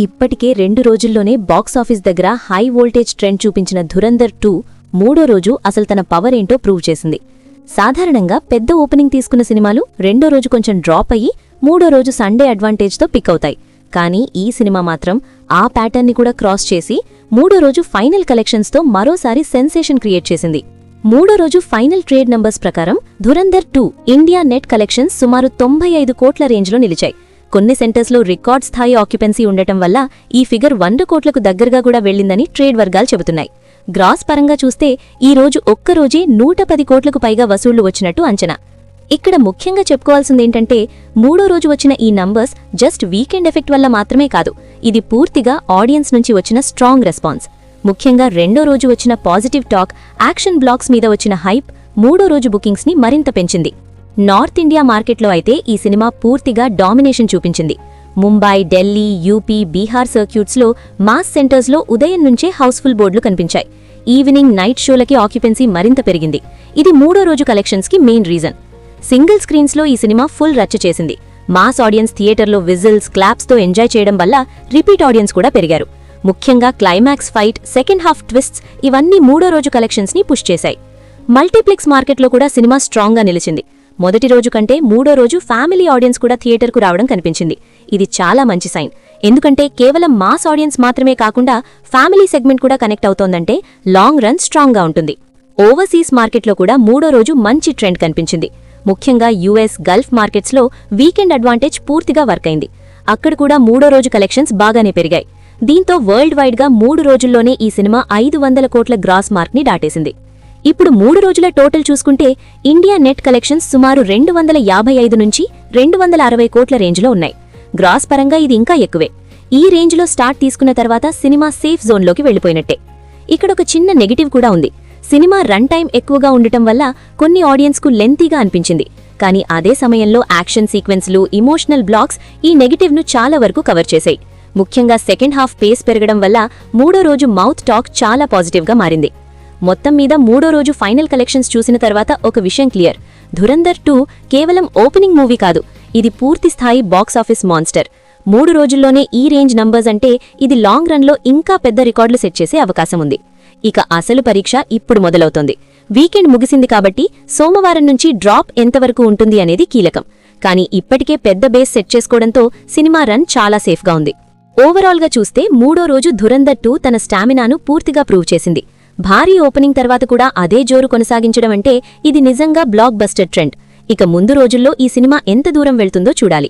ఇప్పటికే 2 రోజుల్లోనే బాక్సాఫీస్ దగ్గర హై వోల్టేజ్ ట్రెండ్ చూపించిన ధురంధర్ 2 మూడో రోజు అసలు తన పవర్ ఏంటో ప్రూవ్ చేసింది. సాధారణంగా పెద్ద ఓపెనింగ్ తీసుకున్న సినిమాలు రెండో రోజు కొంచెం డ్రాప్ అయ్యి మూడో రోజు సండే అడ్వాంటేజ్తో పిక్ అవుతాయి. కానీ ఈ సినిమా మాత్రం ఆ ప్యాటర్న్ని కూడా క్రాస్ చేసి మూడో రోజు ఫైనల్ కలెక్షన్స్తో మరోసారి సెన్సేషన్ క్రియేట్ చేసింది. మూడో రోజు ఫైనల్ ట్రేడ్ నంబర్స్ ప్రకారం ధురంధర్ 2 ఇండియా నెట్ కలెక్షన్స్ సుమారు 95 కోట్ల రేంజ్లో నిలిచాయి. కొన్ని సెంటర్స్లో రికార్డ్ స్థాయి ఆక్యుపెన్సీ ఉండటం వల్ల ఈ ఫిగర్ 100 కోట్లకు దగ్గరగా కూడా వెళ్లిందని ట్రేడ్ వర్గాలు చెబుతున్నాయి. గ్రాస్ పరంగా చూస్తే ఈ రోజు ఒక్కరోజే 110 కోట్లకు పైగా వసూళ్లు వచ్చినట్టు అంచనా. ఇక్కడ ముఖ్యంగా చెప్పుకోవాల్సిందేంటంటే మూడో రోజు వచ్చిన ఈ నంబర్స్ జస్ట్ వీకెండ్ ఎఫెక్ట్ వల్ల మాత్రమే కాదు, ఇది పూర్తిగా ఆడియన్స్ నుంచి వచ్చిన స్ట్రాంగ్ రెస్పాన్స్. ముఖ్యంగా రెండో రోజు వచ్చిన పాజిటివ్ టాక్, యాక్షన్ బ్లాక్స్ మీద వచ్చిన హైప్ మూడో రోజు బుకింగ్స్ని మరింత పెంచింది. నార్త్ ఇండియా మార్కెట్లో అయితే ఈ సినిమా పూర్తిగా డామినేషన్ చూపించింది. ముంబై, ఢిల్లీ, యూపీ, బీహార్ సర్క్యూట్స్లో మాస్ సెంటర్స్లో ఉదయం నుంచే హౌస్ఫుల్ బోర్డులు కనిపించాయి. ఈవినింగ్, నైట్ షోలకి ఆక్యుపెన్సీ మరింత పెరిగింది. ఇది మూడో రోజు కలెక్షన్స్కి మెయిన్ రీజన్. సింగిల్ స్క్రీన్స్లో ఈ సినిమా ఫుల్ రచ్చ చేసింది. మాస్ ఆడియన్స్ థియేటర్లో విజిల్స్, క్లాప్స్తో ఎంజాయ్ చేయడం వల్ల రిపీట్ ఆడియన్స్ కూడా పెరిగారు. ముఖ్యంగా climax fight, second half twists ఇవన్నీ మూడో రోజు కలెక్షన్స్ని పుష్ చేశాయి. మల్టీప్లెక్స్ మార్కెట్లో కూడా సినిమా స్ట్రాంగ్గా నిలిచింది. మొదటి రోజు కంటే మూడో రోజు ఫ్యామిలీ ఆడియన్స్ కూడా థియేటర్కు రావడం కనిపించింది. ఇది చాలా మంచి సైన్. ఎందుకంటే కేవలం మాస్ ఆడియన్స్ మాత్రమే కాకుండా ఫ్యామిలీ సెగ్మెంట్ కూడా కనెక్ట్ అవుతోందంటే లాంగ్ రన్ స్ట్రాంగ్గా ఉంటుంది. ఓవర్సీస్ మార్కెట్లో కూడా మూడో రోజు మంచి ట్రెండ్ కనిపించింది. ముఖ్యంగా యూఎస్, గల్ఫ్ మార్కెట్స్లో వీకెండ్ అడ్వాంటేజ్ పూర్తిగా వర్క్ అయింది. అక్కడ కూడా మూడో రోజు కలెక్షన్స్ బాగానే పెరిగాయి. దీంతో వరల్డ్ వైడ్గా 3 రోజుల్లోనే ఈ సినిమా 500 కోట్ల గ్రాస్ మార్క్ని దాటేసింది. ఇప్పుడు 3 రోజుల టోటల్ చూసుకుంటే ఇండియా నెట్ కలెక్షన్స్ సుమారు 255 నుంచి 260 కోట్ల రేంజ్లో ఉన్నాయి. గ్రాస్ పరంగా ఇది ఇంకా ఎక్కువే. ఈ రేంజ్లో స్టార్ట్ తీసుకున్న తర్వాత సినిమా సేఫ్ జోన్లోకి వెళ్లిపోయినట్టే. ఇక్కడొక చిన్న నెగిటివ్ కూడా ఉంది. సినిమా రన్ టైం ఎక్కువగా ఉండటం వల్ల కొన్ని ఆడియన్స్కు లెంతీగా అనిపించింది. కానీ అదే సమయంలో యాక్షన్ సీక్వెన్స్లు, ఇమోషనల్ బ్లాక్స్ ఈ నెగిటివ్ను చాలా వరకు కవర్ చేశాయి. ముఖ్యంగా సెకండ్ హాఫ్ పేస్ పెరగడం వల్ల మూడో రోజు మౌత్ టాక్ చాలా పాజిటివ్గా మారింది. మొత్తం మీద మూడో రోజు ఫైనల్ కలెక్షన్స్ చూసిన తర్వాత ఒక విషయం క్లియర్: ధురంధర్ 2 కేవలం ఓపెనింగ్ మూవీ కాదు, ఇది పూర్తిస్థాయి బాక్సాఫీస్ మాన్స్టర్. 3 రోజుల్లోనే ఈ రేంజ్ నంబర్స్ అంటే ఇది లాంగ్ రన్లో ఇంకా పెద్ద రికార్డులు సెట్ చేసే అవకాశం ఉంది. ఇక అసలు పరీక్ష ఇప్పుడు మొదలవుతోంది. వీకెండ్ ముగిసింది కాబట్టి సోమవారం నుంచి డ్రాప్ ఎంతవరకు ఉంటుంది అనేది కీలకం. కానీ ఇప్పటికే పెద్ద బేస్ సెట్ చేసుకోవడంతో సినిమా రన్ చాలా సేఫ్గా ఉంది. ఓవరాల్గా చూస్తే మూడో రోజు ధురంధర్ 2 తన స్టామినాను పూర్తిగా ప్రూవ్ చేసింది. భారీ ఓపెనింగ్ తర్వాత కూడా అదే జోరు కొనసాగించడం అంటే ఇది నిజంగా బ్లాక్ బస్టర్ ట్రెండ్. ఇక ముందు రోజుల్లో ఈ సినిమా ఎంత దూరం వెళ్తుందో చూడాలి.